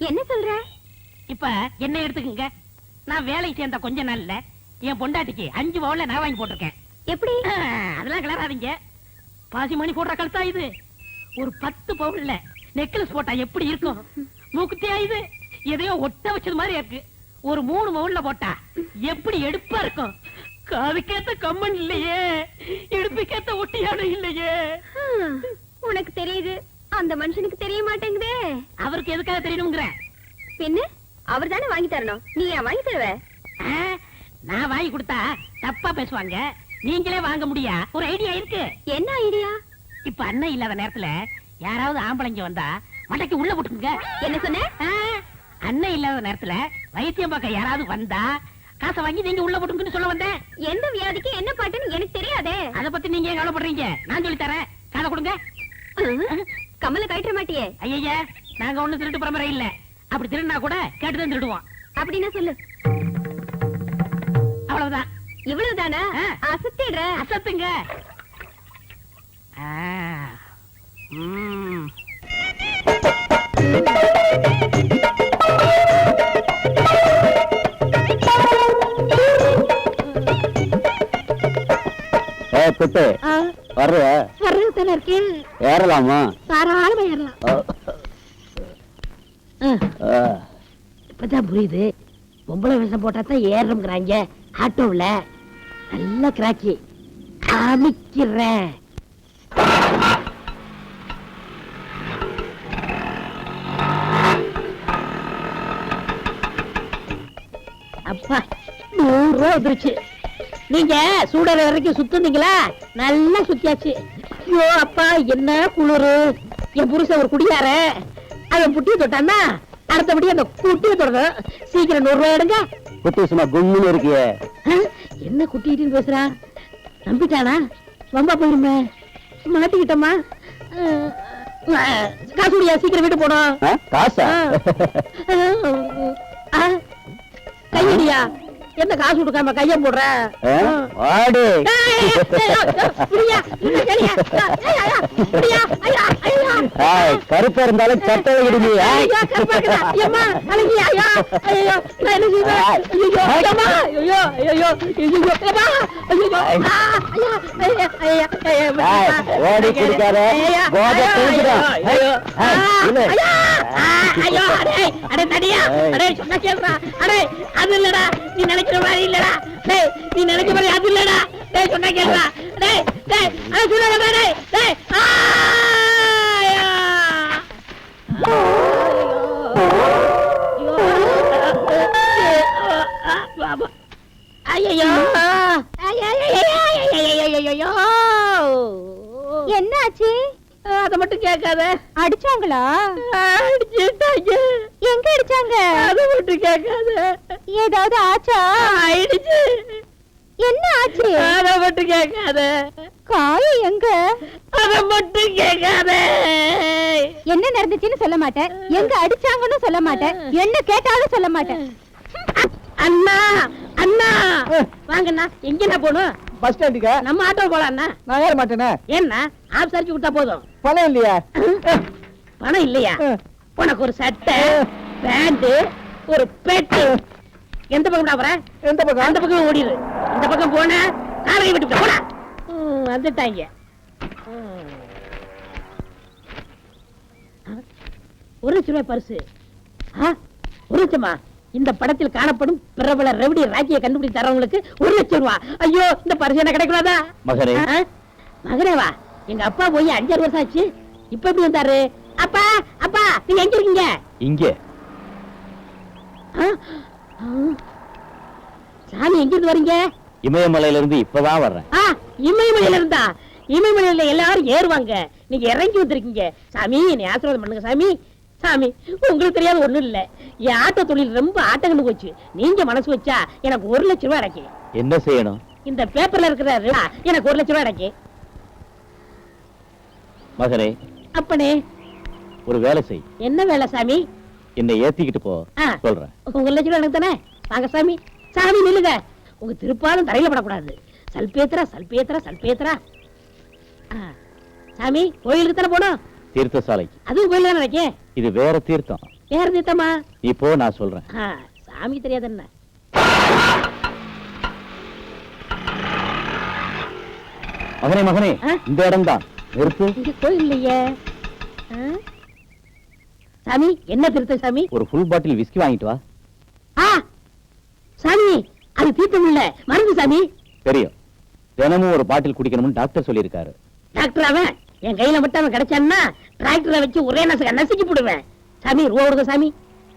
என்ன சொல்ற? இப்ப என்ன எடுத்துக்கங்க. நான் வேலைக்கு சேர்ந்த கொஞ்ச நாள்ல என் பொண்டாட்டிக்கு 5 பவுன்ல நான் வாங்கி போட்டிருக்கேன். எப்படி? அதெல்லாம் கிளறாதீங்க. பாசி மணி போடுற கழுத்தா இது. ஒரு 10 பவுன்ல நெக்லஸ் போட்டா எப்படி இருக்கும்? மூக்குத்தியா இது? எதையோ ஒட்ட வச்சது மாதிரி இருக்கு. ஒரு 3 பவுன்ல போட்டா எப்படி எடுப்பா இருக்கும்? காதுக்கேத்த கம்மன் இல்லையே, எடுப்புக்கேத்த ஒட்டியானம் இல்லையே. உனக்கு தெரியுது, அந்த மனுஷனுக்கு தெரிய மாட்டேங்குதே. அவருக்கு எதுக்காக தெரியணுங்கிற? பின்ன அவர் தானே வாங்கி தரணும். நீ ஏன் வாங்கி தருவ? நான் வாங்கி கொடுத்தா தப்பா பேசுவாங்க. நீங்களே வாங்க முடியா? ஒரு ஐடியா இருக்கு. என்ன ஐடியா? இப்ப அண்ணன் இல்லாத நேரத்துல யாராவது ஆம்பளைங்க வந்தா மண்டைக்கு உள்ள போட்டுங்க. என்ன சொன்ன? அண்ணன் இல்லாத நேரத்துல வைத்தியம் பார்க்க யாராவது வந்தா காசை வாங்கி நீங்க உள்ள போட்டுங்கன்னு சொல்ல வந்தேன். எந்த வியாதிக்கு என்ன பாட்டுன்னு எனக்கு தெரியாதே. அத பத்தி நீங்க ஏன் கவலைப்படுறீங்க? நான் சொல்லி தரேன், காதை கொடுங்க. கமல கழட்ட மாட்டியே? ஐயா, நாங்க ஒண்ணு திருட்டு பரம்பரை இல்ல. அப்படி திருடினா கூட கேட்டுதான் திருடுவோம். அப்படின்னா சொல்லு. அவ்வளவுதான். இவ்வளவுதானா? அசத்திடுற. அசத்துங்க. ம். குட்டு வர்ற வர்றதுதானே இருக்கேன். ஏறலாமா? தாராளமா ஏறலாம். இப்பதான் புரியுது. பொம்பளை விஷம் போட்டா தான் ஏறணுங்கிறாங்க. ஆட்டோவில் நல்ல கிராக்கி காமிக்கிறேன். அப்பா 100 ரூபா வந்துருச்சு. நீங்க சூடற வரைக்கும் சுத்துனீங்களா? நல்லா சுத்தியாச்சு. ஐயோ அப்பா என்ன குளிரு. என் புருஷன் ஒரு குடியார, அவன் புட்டியை தொட்டான்னா அடுத்தபடி அந்த குட்டியை தொடரும். சீக்கிரம் 100 ரூபாய் எடுங்க. குட்டி சும்மா கும்முன்னு இருக்கியே. என்ன குட்டிட்டு பேசுறான்? நம்பிட்டானா? ரொம்ப போயிருமே, மாட்டிக்கிட்டோமா? காசுடியா, சீக்கிரம் வீட்டு போனோம். காசா? கையடியா, என்ன காசு கொடுக்காம கைய போடுற? ஆடு. கருப்பா இருந்தாலும் சட்டை இடுங்க. ஓடி குடிக்காத, போதை குடிக்கிறோம். அது இல்லடா, நீ நினைக்கிற மாதிரி இல்லடா. டேய், நீ நினைக்கிற மாதிரி அது இல்லடா. டேய் சொன்னா கேளுடா. டேய் டேய் அது சொல்லடா. டேய் டேய் ஐயோ ஐயோ என்னாச்சு? அத மட்டும் கேட்காத. அடிச்சாங்களா? அடிச்சுட்டாங்க. எங்க அடிச்சாங்க? அத மட்டும் கேட்காத. ஏதாவது ஆச்சா? ஆயிடுச்சு. என்ன ஆச்சு? அத மட்டும் கேட்காத. காயம் எங்க? அத மட்டும் கேட்காத. என்ன நடந்துச்சுன்னு சொல்ல மாட்டேன், எங்க அடிச்சாங்கன்னு சொல்ல மாட்டேன், என்ன கேட்டாலும் சொல்ல மாட்டேன். அண்ணா அண்ணா வாங்கண்ணா. எங்கண்ணா போகணும்? பஸ் ஸ்டாண்டுக்கு. நம்ம ஆட்டோ போலாம்ண்ணா. நான் ஏற மாட்டேனே. ஏன்னா ஆப் சரிச்சு கொடுத்தா போதும். பணம் இல்லையா? பணம் இல்லையா? உனக்கு ஒரு சட்டை, பேண்ட், ஒரு பெட்டு. எந்த பக்கம் போற? எந்த பக்கம்? அந்த பக்கம் ஓடிடு. இந்த பக்கம் போன காரை விட்டு போடா. வந்துட்டாங்க. ₹1,00,000 பரிசு. 1,00,000மா? இந்த படத்தில் காணப்படும் பிரபல ரவுடி ராஜியை கண்டுபிடித்து தரவங்களுக்கு ₹1,00,000. ஐயோ, இந்த பரிசு என்ன கிடைக்கூடாதா? மகனே. மகனே வா. எங்க அப்பா போய் 5-6 வருஷம் ஆச்சு. இப்ப எப்படி வந்தாரு? அப்பா அப்பா நீங்க எங்க இருக்கீங்க? இங்கே. சாமி எங்க இருந்து வரீங்க? இமயமலையில இருந்து இப்பதான் வர்றேன். இமயமலையில இருந்தா? இமயமலையில எல்லாரும் ஏறுவாங்க, நீங்க இறங்கி வந்திருக்கீங்க. சாமி என்னை ஆசீர்வாதம் பண்ணுங்க சாமி. சாமி உங்களுக்கு தெரியாத ஒண்ணும் இல்ல, என் ஆட்டோ தொழில் ரொம்ப ஆட்டங்கன்னு போச்சு. நீங்க மனசு வச்சா எனக்கு ₹1,00,000 அடைக்கு. என்ன செய்யணும்? இந்த பேப்பர்ல இருக்கிற எனக்கு ₹1,00,000 அடைக்கு. மகனே. அப்பனே. ஒரு வேலை செய். என்ன வேலை சாமி? என்னை ஏத்திக்கிட்டு போ. சொல்றேன். ₹1,00,000 எனக்கு தானே. வாங்க சாமி. சாமி நில்லுங்க. உங்க திருப்பாலும் தரையில படக்கூடாது. சல்பேத்திரா சல்பேத்திரா சல்பேத்திரா. சாமி கோயிலுக்கு தானே போனோம்? தீர்த்த சாலைக்கு. அதுவும் கோயில் தான் நினைக்கேன். இது வேற தீர்த்தம். வேற தீர்த்தமா? இப்போ நான் சொல்றேன். சாமி தெரியாது என்ன? மகனே மகனே, இந்த இடம் தான். நிறுத்து. இங்க கோயில் இல்லையே. சாமி என்ன தீர்த்தம் சாமி? ஒரு ஃபுல் பாட்டில் விஸ்கி வாங்கிட்டு வா. சாமி அது தீர்த்தம் இல்ல, மருந்து சாமி. தெரியும், தினமும் ஒரு பாட்டில் குடிக்கணும்னு டாக்டர் சொல்லியிருக்காரு. டாக்டர் அவன் என் கையில மட்டும் அவன் கிடைச்சான்னா டிராக்டரை வச்சு ஒரே நசுக்கி போடுவேன். சாமி ரூபா கொடுங்க சாமி.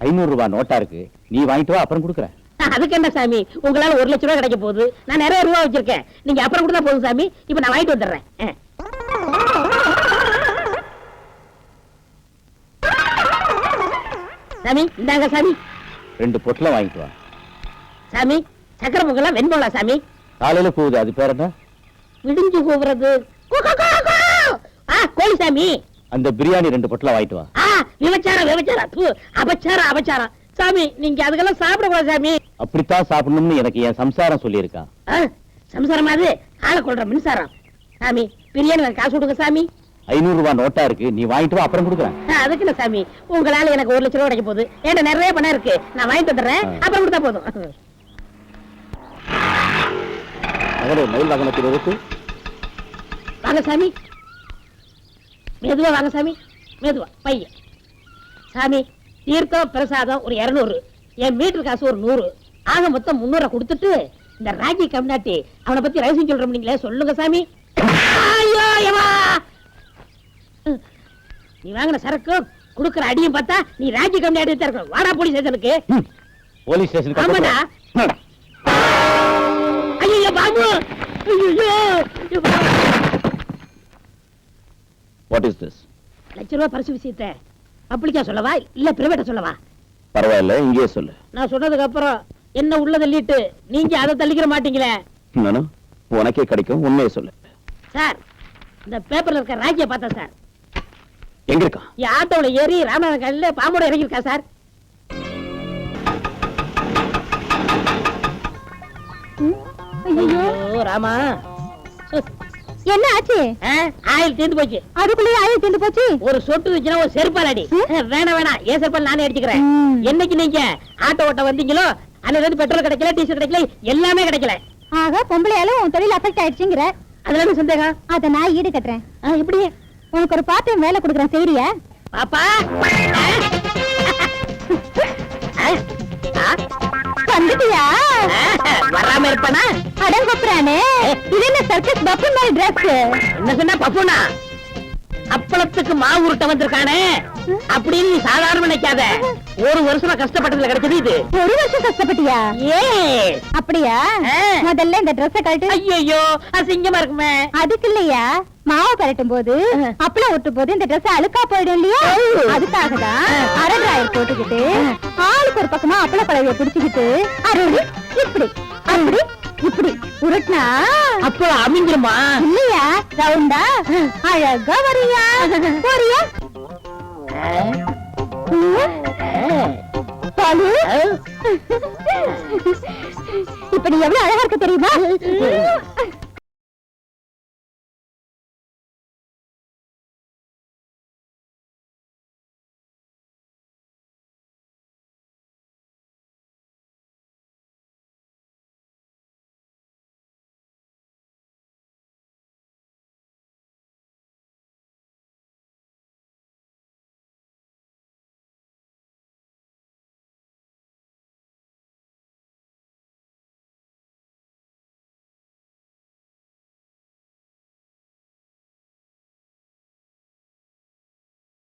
₹500 நோட்டா இருக்கு, நீ வாங்கிட்டு வா, அப்புறம் கொடுக்குறேன். அதுக்கு என்ன சாமி, உங்களால ₹1,00,000 கிடைக்க போகுது. நான் நிறைய ரூபா வச்சிருக்கேன், நீங்க அப்புறம் கொடுத்தா போதும் சாமி. இப்ப நான் வாங்கிட்டு வந்துடுறேன். சாமி இந்தாங்க சாமி. 2 பொட்டலம் வாங்கிட்டு வா. சாமி சக்கரை பொங்கலா வெண்போலா சாமி? காலையில போகுது, அது பேர் என்ன? விடிஞ்சு கூவுறது கோழி சாமி. அந்த பிரியாணி 2 பொட்டலம் வாங்கிட்டு வா. விபச்சாரம் விபச்சாரம், அபச்சாரம் அபச்சாரம். சாமி நீங்க அதுக்கெல்லாம் சாப்பிடக்கூடாது சாமி. அப்படித்தான் சாப்பிடணும்னு எனக்கு என் சம்சாரம் சொல்லியிருக்கான். சம்சாரம் அது ஆளை கொள்ற மின்சாரம். சாமி பிரியாணி காசு கொடுங்க சாமி. ₹500 நோட்டா இருக்கு, நீ வாங்கிட்டு வா, அப்புறம் கொடுக்குறேன். அதுக்கு இல்ல சாமி, உங்களால எனக்கு ₹1,00,000 கிடைக்க போகுது. ஏன்டா நிறைய பணம் இருக்கு, நான் வாங்கிட்டு வந்துடுறேன், அப்புறம் கொடுத்தா போதும். மயில் வாகனத்தில் இருக்கு. வாங்க சாமி, மெதுவா வாங்க சாமி, மெதுவா பையன். சாமி தீர்த்தம் பிரசாதம் ஒரு 200, என் மீட்டர் காசு ஒரு 100, ஆக மொத்தம் 300 கொடுத்துட்டு இந்த ராஜி கம்னாட்டி அவனை பத்தி ரகசியம் சொல்றோம் நீங்களே சொல்லுங்க சாமி. ஐயோ யமா, நீ வாங்கின சரக்கு குடுக்கற அடியும் பார்த்தா நீ ராஜி கம்னாட்டி தான் இருக்க. வாடா போலீஸ் ஸ்டேஷனுக்கு. போலீஸ் ஸ்டேஷனுக்கு. ஆமாடா. ஐயோ பாபு, வாட் இஸ் திஸ்? ₹1,00,000 பரிசு விஷயத்தை பப்ளிக்கா சொல்லவா இல்ல பிரைவேட்டா சொல்லவா? பரவாயில்ல, இங்கேயே சொல்லு. நான் சொன்னதுக்கு அப்புறம் என்ன உள்ள தள்ளிட்டு நீங்க அதை தள்ளிக்கிற மாட்டீங்களே. நானும் உனக்கே கிடைக்கும், உண்மையை சொல்லு. சார், இந்த பேப்பர்ல இருக்க ராக்கிய பார்த்தா சார், எங்க இருக்கான்? என் ஆட்டோல ஏறி ராமநாதன் கல்ல பாம்போட இறங்கியிருக்கா சார். ஐயோ, ஓ ராமா, என்ன ஆச்சு? ஆயில் தீர்ந்து போச்சு. அதுக்குள்ளேயே ஆயில் தீர்ந்து போச்சு. ஒரு சொட்டு வச்சுனா ஒரு செருப்பால் அடி. வேணாம், ஏன் செருப்பால் நானே அடிச்சுக்கிறேன். என்னைக்கு நீங்க ஆட்டோ ஓட்ட வந்தீங்களோ அன்னைக்கு வந்து பெட்ரோல் கிடைக்கல, டீசல் கிடைக்கல, எல்லாமே கிடைக்கல. ஆக பொம்பளையாலும் உன் தொழில் அஃபெக்ட் ஆயிடுச்சுங்கிற. அதுல என்ன சந்தேகம்? அத நான் ஈடு கட்டுறேன். இப்படி உனக்கு ஒரு பார்ட் டைம் வேலை கொடுக்குறேன், செய்றியா? பாப்பா வந்துட்டியா? வராம இருப்பானா? அடங்கொப்புறானே, இது என்ன சர்க்கஸ் பப்பு மாதிரி டிரஸ்? என்ன சொன்னா பப்புனா? அப்பளத்துக்கு மாவு உருட்ட வந்திருக்கானே அப்படின்னு நீ சாதாரண நினைக்காத. ஒரு வருஷமா கஷ்டப்பட்டதுல கிடைச்சது இது. ஒரு வருஷம் கஷ்டப்பட்டியா? ஏ அப்படியா? முதல்ல இந்த ட்ரெஸ் கழட்டு. ஐயோ, அசிங்கமா இருக்குமே. அதுக்கு இல்லையா, மாவு பரட்டும் போது அப்பளம் ஒட்டும் போது இந்த ட்ரெஸ் அழுக்கா போயிடும் இல்லையா? அதுக்காக தான் அரை டிராயர் போட்டுக்கிட்டு ஆளுக்கு ஒரு பக்கமா அப்பள பழவிய பிடிச்சுக்கிட்டு அருள் இப்படி அப்படி இப்படி உருட்டினா அப்போ அமைஞ்சிருமா? இல்லையா, ரவுண்டா அழகா வரியா வரியா. பாலு, இப்ப நீ எவ்வளவு அழகா இருக்க தெரியுமா?